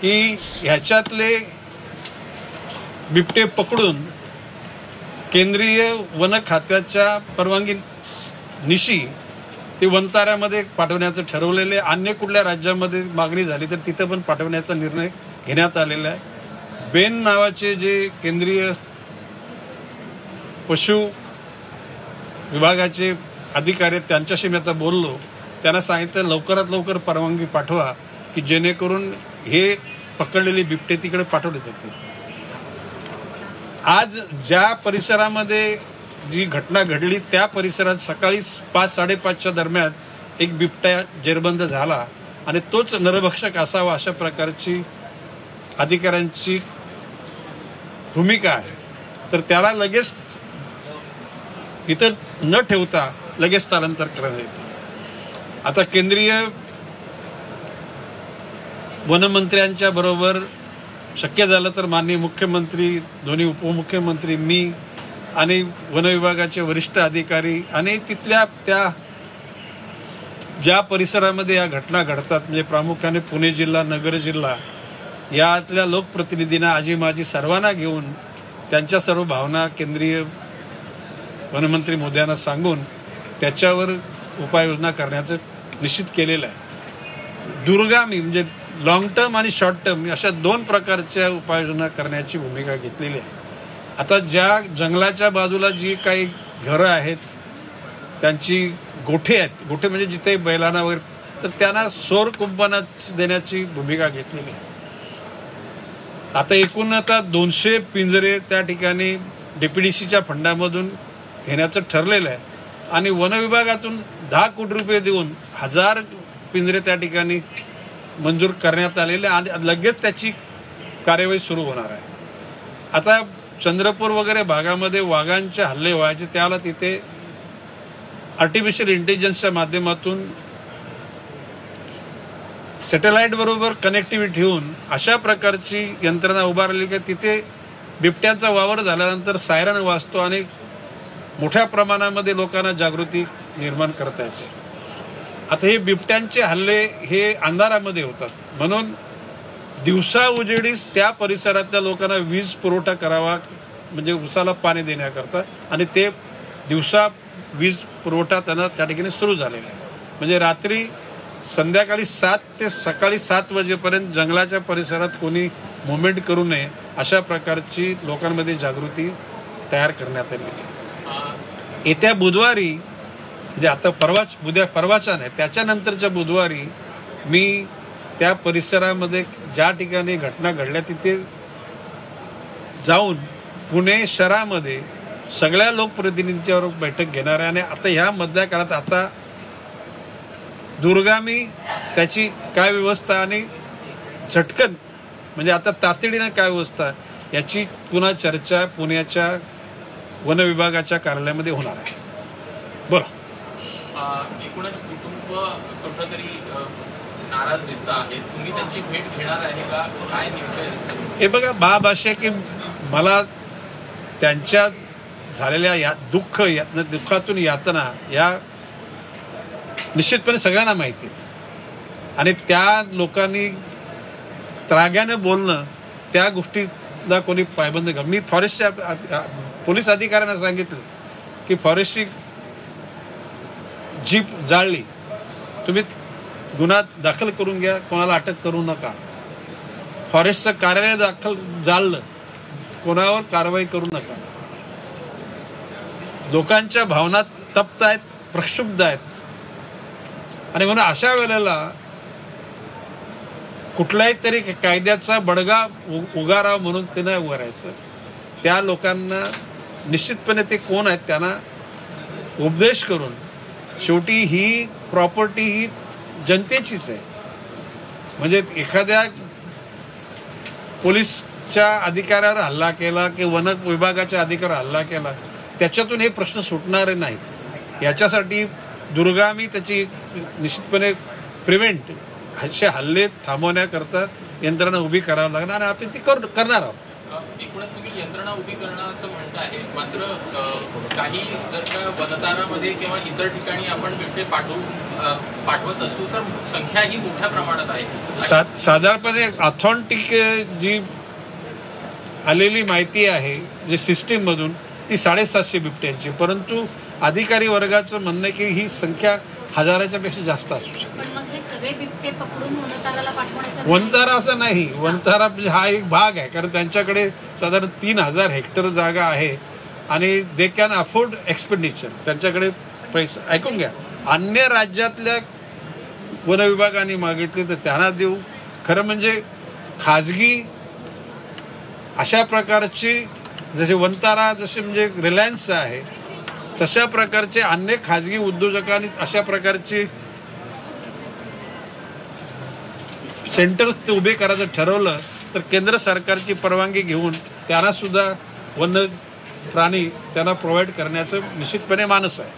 की ह्याच्यातले बिबटे पकडून केंद्रीय वन खात्याच्या परवानगी निशी ते वनताऱ्यामध्ये पाठवण्याचं ठरवलेले, अन्य कुठल्या राज्यामध्ये मागणी झाली तर तिथं पण पाठवण्याचा निर्णय घेण्यात आलेला आहे। बेन नावाचे जे केंद्रीय पशु विभागाचे अधिकारी आहेत त्यांच्याशी मी आता बोललो, त्यांना सांगितलं लवकरात लवकर परवानगी पाठवा की जेणेकरून हे पकडलेले बिबटे तिकडे पाठवले जातील। आज ज्या परिसरामध्ये जी घटना घडली त्या परिसरात सकाळी 5-5:30च्या दरम्यान एक बिबट्या जेरबंद झाला आणि तोच नरभक्षक असावा अशा प्रकारची अधिकाऱ्यांची भूमिका आहे। तर त्याला लगेच इथं न ठेवता लगेच स्थलांतर करण्यात येते। आता केंद्रीय वनमंत्र्यांच्या बरोबर शक्य झालं तर माननीय मुख्यमंत्री, दोन्ही उपमुख्यमंत्री, मी आणि वन विभागाचे वरिष्ठ अधिकारी आणि तिथल्या त्या ज्या परिसरामध्ये या घटना घडतात म्हणजे प्रामुख्याने पुणे जिल्हा, नगर जिल्हा यातल्या लोकप्रतिनिधींना, आजी माजी सर्वांना घेऊन त्यांच्या सर्व भावना केंद्रीय वनमंत्री मोदयांना सांगून त्याच्यावर उपाययोजना करण्याचं निश्चित केलेलं आहे। दूरगामी म्हणजे लॉंग टर्म आणि शॉर्ट टर्म अशा दोन प्रकारच्या उपाययोजना करण्याची भूमिका घेतलेली आहे। आता ज्या जंगलाच्या बाजूला जी काही घरं आहेत त्यांची गोठे आहेत, गोठे म्हणजे जिथे बैलांना वगैरे, तर त्यांना सौर कुंपण देण्याची भूमिका घेतलेली आहे। आता एकूण 200 पिंजरे त्या ठिकाणी डीपीडीसीच्या फंडामधून घेण्याचं ठरलेलं आहे आणि वन विभागातून 10 कोटी रुपये देऊन 1000 पिंजरे त्या ठिकाणी मंजूर करण्यात आलेले आणि लगेच त्याची कार्यवाही सुरू होणार आहे। आता चंद्रपूर वगैरे भागामध्ये वाघांचे हल्ले व्हायचे, त्याला तिथे आर्टिफिशियल इंटेलिजन्सच्या माध्यमातून सॅटेलाइट बरोबर कनेक्टिव्हिटी ठेवून अशा प्रकारची यंत्रणा उभारली की तिथे बिबट्यांचा वावर झाल्यानंतर सायरन वाजतो आणि मोठ्या प्रमाणामध्ये लोकांना जागृती निर्माण करता येते। आता हे बिबट्यांचे हल्ले हे अंधारामध्ये होतात, म्हणून दिवसा उजेडीस त्या परिसरातल्या लोकांना वीज पुरवठा करावा म्हणजे उसाला पाणी देण्याकरता, आणि ते दिवसा वीज पुरवठा त्यांना त्या ठिकाणी सुरू झालेला आहे। म्हणजे रात्री संध्याकाळी 7 ते सकाळी 7 वाजेपर्यंत जंगलाच्या परिसरात कोणी मुवमेंट करू नये अशा प्रकारची लोकांमध्ये जागृती तयार करण्यात आलेली आहे। येत्या बुधवारी म्हणजे आता परवाचा नाही, त्याच्यानंतरच्या बुधवारी मी त्या परिसरामध्ये ज्या ठिकाणी घटना घडल्या तिथे जाऊन पुणे शहरामध्ये सगळ्या लोकप्रतिनिधींच्यावर बैठक घेणार आहे आणि आता ह्या मधल्या काळात आता दूरगामी त्याची काय व्यवस्था आणि झटकन म्हणजे आता तातडीनं काय व्यवस्था याची पुन्हा चर्चा पुण्याच्या वन विभागाच्या कार्यालयामध्ये होणार आहे। बोला। एकूणच कुटुंब कुठंतरी नाराज दिसत आहे, तुम्ही त्यांची भेट घेणार आहे का, काय नेमकं? हे बघा, बाब असे की मला त्यांच्या झालेल्या दुःखातून यातना या निश्चितपणे सगळ्यांना माहिती आहेत आणि त्या लोकांनी त्राग्यानं बोलणं त्या गोष्टीला कोणी पायबंद कर। मी फॉरेस्टच्या पोलीस अधिकाऱ्यांना सांगितलं की फॉरेस्टची जीप जाळली, तुम्ही गुन्हा दाखल करून घ्या, कोणाला अटक करू नका। फॉरेस्टचं कार्यालय जाळलं, कोणावर कारवाई करू नका। लोकांच्या भावना तप्त आहेत, प्रक्षुब्ध आहेत आणि म्हणून अशा वेळेला कुठल्याही तरी कायद्याचा बडगा उगारावा म्हणून ते नाही उगारायचं। त्या लोकांना निश्चितपणे ते कोण आहेत त्यांना उपदेश करून, शेवटी ही प्रॉपर्टी ही जनतेचीच आहे। म्हणजे एखाद्या पोलीसच्या अधिकाऱ्यावर हल्ला केला की वन विभागाच्या अधिकाऱ्यावर हल्ला केला त्याच्यातून हे प्रश्न सुटणारे नाहीत। याच्यासाठी दुर्गामी त्याची निश्चितपणे प्रिव्हेंट असे हल्ले थांबवण्याकरता यंत्रणा उभी करावं लागणार आणि आपण ती करणार आहोत। एकूणच तुम्ही यंत्रणा उभी करण्याचं म्हणत आहे, मात्र काही जर का वनतारामध्ये किंवा इतर ठिकाणी आपण बिबटे पाठवत असू तर संख्या ही मोठ्या प्रमाणात आहे. साधारणपणे ऑथेंटिक जी आलेली माहिती आहे जी सिस्टीम मधून ती 750 बिबट्यांची, परंतु अधिकारी वर्गाचं म्हणणं की ही संख्या हजाराच्या पेक्षा जास्त असू शकते. वनतारा असं नाही, वनतारा हा एक भाग आहे, कारण त्यांच्याकडे साधारण 3000 हेक्टर जागा आहे आणि दे कॅन अफोर्ड एक्सपेंडिचर. त्यांच्याकडे पैसा, ऐकून घ्या, अन्य राज्यातल्या वन विभागाने मागितले तर त्यांना देऊ. खरं म्हणजे खाजगी अशा प्रकारची, जसे वनतारा जसे म्हणजे रिलायन्स आहे तशा प्रकारचे अन्य खाजगी उद्योजकांनी अशा प्रकारची सेंटर्स उभे करायचं ठरवलं तर केंद्र सरकारची परवानगी घेऊन त्यांना सुद्धा वन्य प्राणी त्यांना प्रोव्हाइड करण्याचं निश्चितपणे मानस आहे.